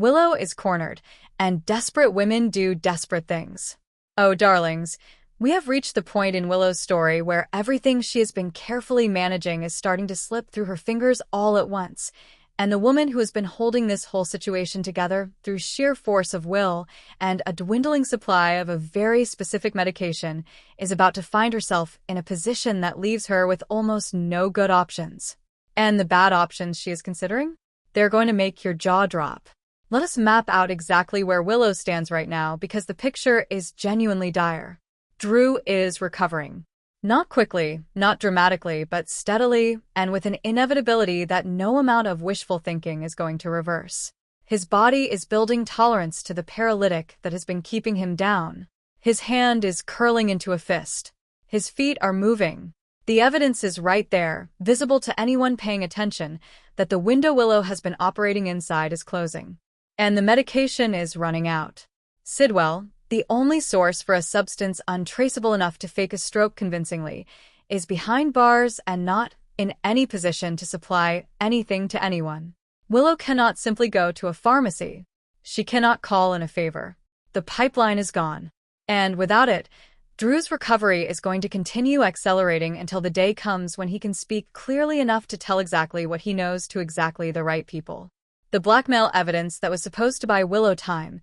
Willow is cornered, and desperate women do desperate things. Oh, darlings, we have reached the point in Willow's story where everything she has been carefully managing is starting to slip through her fingers all at once, and the woman who has been holding this whole situation together through sheer force of will and a dwindling supply of a very specific medication is about to find herself in a position that leaves her with almost no good options. And the bad options she is considering? They're going to make your jaw drop. Let us map out exactly where Willow stands right now because the picture is genuinely dire. Drew is recovering. Not quickly, not dramatically, but steadily and with an inevitability that no amount of wishful thinking is going to reverse. His body is building tolerance to the paralytic that has been keeping him down. His hand is curling into a fist. His feet are moving. The evidence is right there, visible to anyone paying attention, that the window Willow has been operating inside is closing. And the medication is running out. Sidwell, the only source for a substance untraceable enough to fake a stroke convincingly, is behind bars and not in any position to supply anything to anyone. Willow cannot simply go to a pharmacy. She cannot call in a favor. The pipeline is gone. And without it, Drew's recovery is going to continue accelerating until the day comes when he can speak clearly enough to tell exactly what he knows to exactly the right people. The blackmail evidence that was supposed to buy Willow time,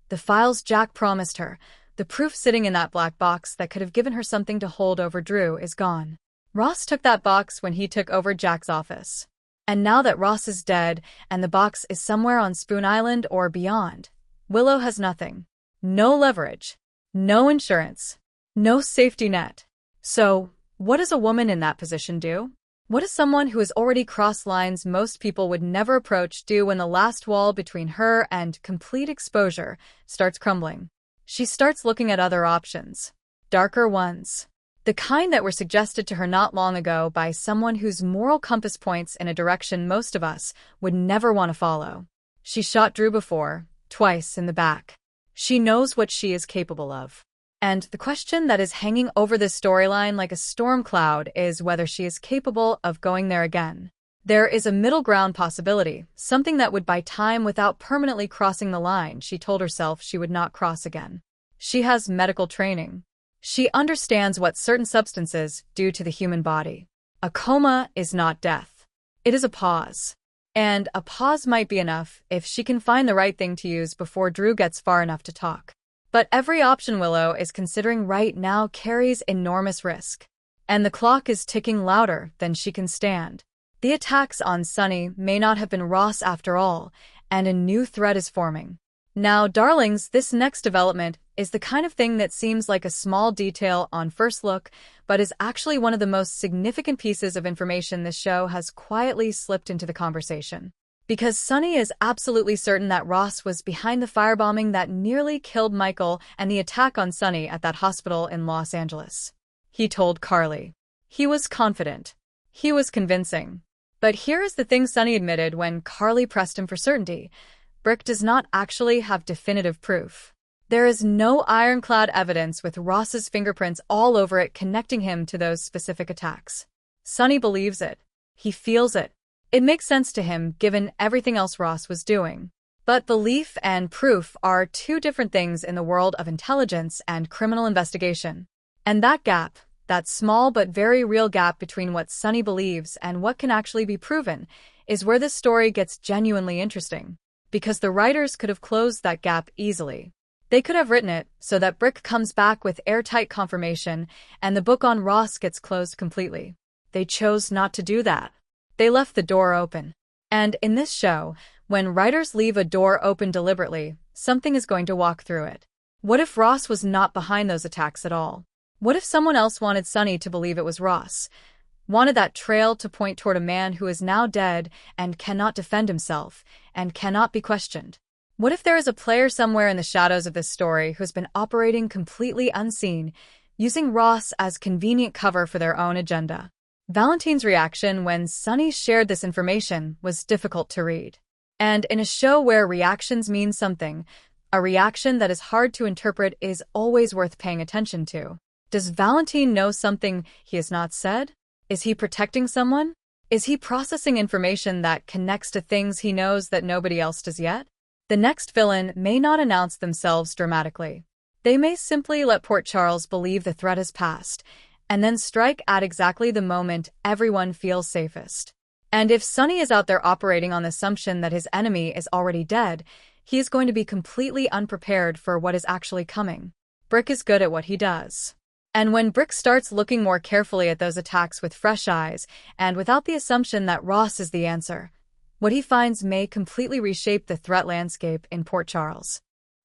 the files Jack promised her, the proof sitting in that black box that could have given her something to hold over Drew is gone. Ross took that box when he took over Jack's office. And now that Ross is dead and the box is somewhere on Spoon Island or beyond, Willow has nothing. No leverage. No insurance. No safety net. So, what does a woman in that position do? What does someone who has already crossed lines most people would never approach do when the last wall between her and complete exposure starts crumbling? She starts looking at other options. Darker ones. The kind that were suggested to her not long ago by someone whose moral compass points in a direction most of us would never want to follow. She shot Drew before, twice in the back. She knows what she is capable of. And the question that is hanging over this storyline like a storm cloud is whether she is capable of going there again. There is a middle ground possibility, something that would buy time without permanently crossing the line she told herself she would not cross again. She has medical training. She understands what certain substances do to the human body. A coma is not death. It is a pause. And a pause might be enough if she can find the right thing to use before Drew gets far enough to talk. But every option Willow is considering right now carries enormous risk. And the clock is ticking louder than she can stand. The attacks on Sunny may not have been Ross after all, and a new threat is forming. Now, darlings, this next development is the kind of thing that seems like a small detail on first look, but is actually one of the most significant pieces of information this show has quietly slipped into the conversation. Because Sunny is absolutely certain that Ross was behind the firebombing that nearly killed Michael and the attack on Sunny at that hospital in Los Angeles. He told Carly. He was confident. He was convincing. But here is the thing Sunny admitted when Carly pressed him for certainty. Brick does not actually have definitive proof. There is no ironclad evidence with Ross's fingerprints all over it connecting him to those specific attacks. Sunny believes it. He feels it. It makes sense to him given everything else Ross was doing. But belief and proof are two different things in the world of intelligence and criminal investigation. And that gap, that small but very real gap between what Sunny believes and what can actually be proven, is where this story gets genuinely interesting. Because the writers could have closed that gap easily. They could have written it so that Brick comes back with airtight confirmation and the book on Ross gets closed completely. They chose not to do that. They left the door open. And in this show, when writers leave a door open deliberately, something is going to walk through it. What if Ross was not behind those attacks at all? What if someone else wanted Sunny to believe it was Ross? Wanted that trail to point toward a man who is now dead and cannot defend himself and cannot be questioned? What if there is a player somewhere in the shadows of this story who has been operating completely unseen, using Ross as convenient cover for their own agenda? Valentine's reaction when Sunny shared this information was difficult to read. And in a show where reactions mean something, a reaction that is hard to interpret is always worth paying attention to. Does Valentine know something he has not said? Is he protecting someone? Is he processing information that connects to things he knows that nobody else does yet? The next villain may not announce themselves dramatically. They may simply let Port Charles believe the threat has passed, and then strike at exactly the moment everyone feels safest. And if Sonny is out there operating on the assumption that his enemy is already dead, he is going to be completely unprepared for what is actually coming. Brick is good at what he does. And when Brick starts looking more carefully at those attacks with fresh eyes, and without the assumption that Ross is the answer, what he finds may completely reshape the threat landscape in Port Charles.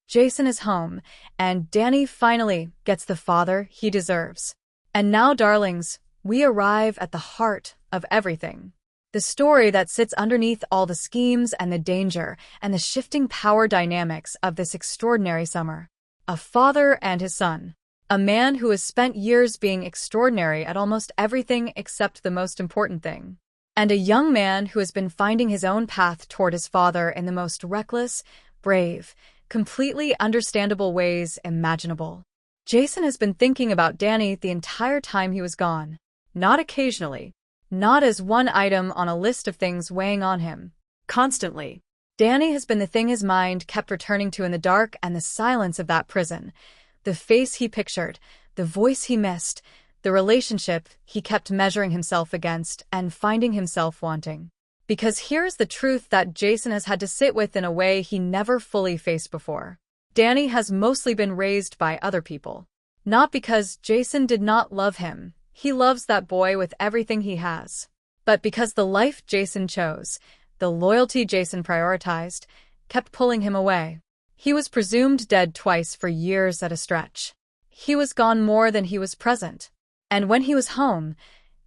Jason is home, and Danny finally gets the father he deserves. And now, darlings, we arrive at the heart of everything. The story that sits underneath all the schemes and the danger and the shifting power dynamics of this extraordinary summer. A father and his son. A man who has spent years being extraordinary at almost everything except the most important thing. And a young man who has been finding his own path toward his father in the most reckless, brave, completely understandable ways imaginable. Jason has been thinking about Danny the entire time he was gone. Not occasionally. Not as one item on a list of things weighing on him. Constantly. Danny has been the thing his mind kept returning to in the dark and the silence of that prison. The face he pictured, the voice he missed, the relationship he kept measuring himself against and finding himself wanting. Because here's the truth that Jason has had to sit with in a way he never fully faced before. Danny has mostly been raised by other people. Not because Jason did not love him. He loves that boy with everything he has. But because the life Jason chose, the loyalty Jason prioritized, kept pulling him away. He was presumed dead twice for years at a stretch. He was gone more than he was present. And when he was home,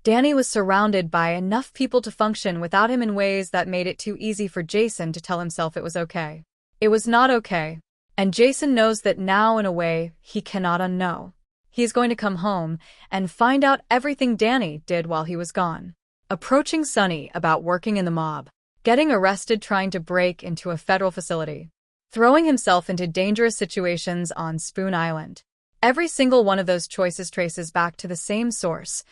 Danny was surrounded by enough people to function without him in ways that made it too easy for Jason to tell himself it was okay. It was not okay. And Jason knows that now in a way he cannot unknow. He's going to come home and find out everything Danny did while he was gone. Approaching Sonny about working in the mob. Getting arrested trying to break into a federal facility. Throwing himself into dangerous situations on Spoon Island. Every single one of those choices traces back to the same source.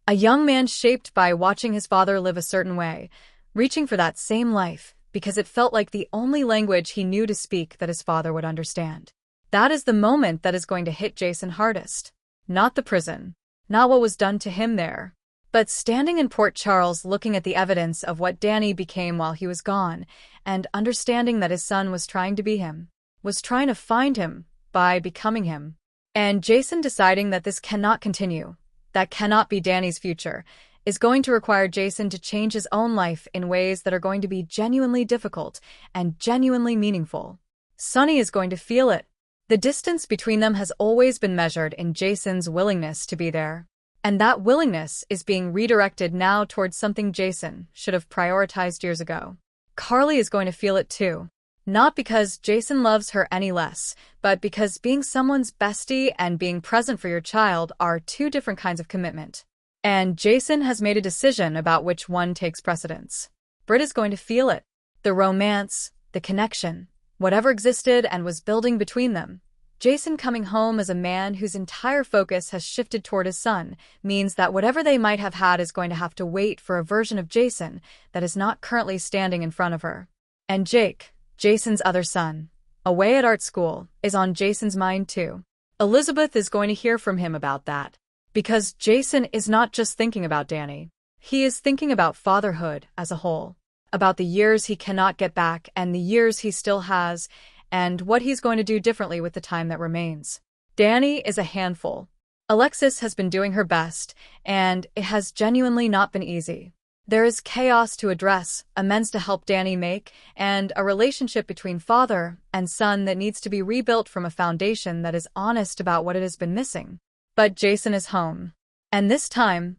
A young man shaped by watching his father live a certain way, reaching for that same life, because it felt like the only language he knew to speak that his father would understand. That is the moment that is going to hit Jason hardest. Not the prison. Not what was done to him there. But standing in Port Charles looking at the evidence of what Danny became while he was gone, and understanding that his son was trying to be him. Was trying to find him by becoming him. And Jason deciding that this cannot continue. That cannot be Danny's future. Is going to require Jason to change his own life in ways that are going to be genuinely difficult and genuinely meaningful. Sonny is going to feel it. The distance between them has always been measured in Jason's willingness to be there. And that willingness is being redirected now towards something Jason should have prioritized years ago. Carly is going to feel it too. Not because Jason loves her any less, but because being someone's bestie and being present for your child are two different kinds of commitment. And Jason has made a decision about which one takes precedence. Britt is going to feel it. The romance, the connection, whatever existed and was building between them. Jason coming home as a man whose entire focus has shifted toward his son means that whatever they might have had is going to have to wait for a version of Jason that is not currently standing in front of her. And Jake, Jason's other son, away at art school, is on Jason's mind too. Elizabeth is going to hear from him about that. Because Jason is not just thinking about Danny. He is thinking about fatherhood as a whole. About the years he cannot get back and the years he still has, and what he's going to do differently with the time that remains. Danny is a handful. Alexis has been doing her best, and it has genuinely not been easy. There is chaos to address, amends to help Danny make, and a relationship between father and son that needs to be rebuilt from a foundation that is honest about what it has been missing. But Jason is home. And this time,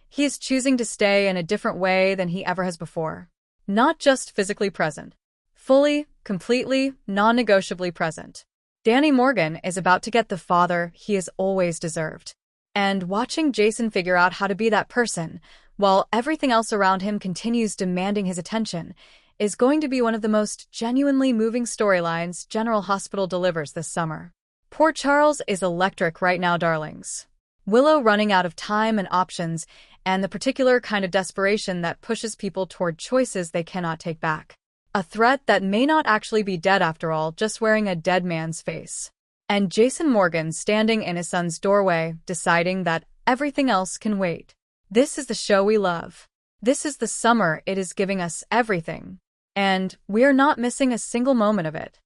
he is choosing to stay in a different way than he ever has before. Not just physically present. Fully, completely, non-negotiably present. Danny Morgan is about to get the father he has always deserved. And watching Jason figure out how to be that person, while everything else around him continues demanding his attention, is going to be one of the most genuinely moving storylines General Hospital delivers this summer. Port Charles is electric right now, darlings. Willow running out of time and options, and the particular kind of desperation that pushes people toward choices they cannot take back. A threat that may not actually be dead after all, just wearing a dead man's face. And Jason Morgan standing in his son's doorway, deciding that everything else can wait. This is the show we love. This is the summer. It is giving us everything. And we're not missing a single moment of it.